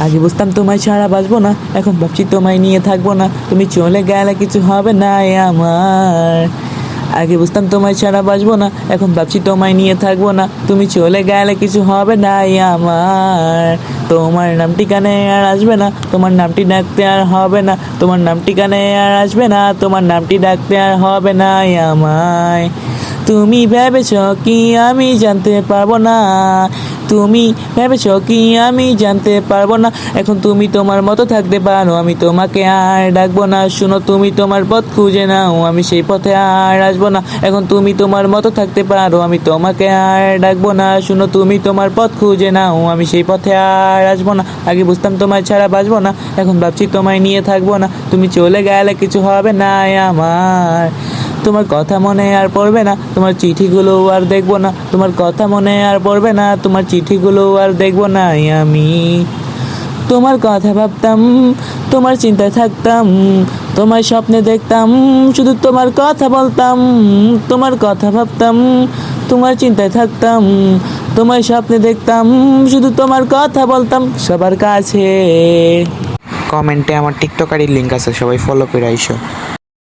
আগে বুঝতাম তোমায় ছাড়া বাঁচবো না, এখন ভাবছি তোমায় নিয়ে থাকবো না, তুমি চলে গেলে কিছু হবে না আমার। আগে বুঝতাম তোমায় ছাড়া বাঁচবো না, এখন ভাবছি তোমায় নিয়ে থাকবো না, তুমি চলে গেলে কিছু হবে না আমার। তোমার নামটি কানে আর আসবে না, তোমার নামটি ডাকতে আর হবে না, তোমার নামটি কানে আর আসবে না, তোমার নামটি ডাকতে আর হবে না আমায়। তুমি ভেবেছ কি আমি জানতে পারবো না, তুমি ভেবেছ কি আমি জানতে পারবো না, এখন তুমি তোমার মতো থাকতে পারো, আমি তোমাকে আর ডাকবো না। শুনো, তুমি তোমার পথ খুঁজে নাও, আমি সেই পথে আর আসবো না। এখন তুমি তোমার মতো থাকতে পারো, আমি তোমাকে আর ডাকবো না। শুনো, তুমি তোমার পথ খুঁজে নাও, আমি সেই পথে আর আসবো না। আগে বুঝতাম তোমায় ছাড়া বাঁচবো না, এখন ভাবছি তোমায় নিয়ে থাকবো না, তুমি চলে গেলে কিছু হবে না আমার। তোমার কথা মনে আর পড়বে না, তোমার চিঠিগুলো আর দেখবো না, তোমার কথা মনে আর পড়বে না, তোমার চিঠিগুলো আর দেখবো না আমি। তোমার কথা ভাবতাম, তোমার চিন্তায় থাকতাম, তোমার স্বপ্নে দেখতাম, শুধু তোমার কথা বলতাম। তোমার কথা ভাবতাম, তোমার চিন্তায় থাকতাম, তোমার স্বপ্নে দেখতাম, শুধু তোমার কথা বলতাম সবার কাছে। কমেন্টে আমার টিকটকারির লিঙ্ক আছে, সবাই ফলো করে আইসো।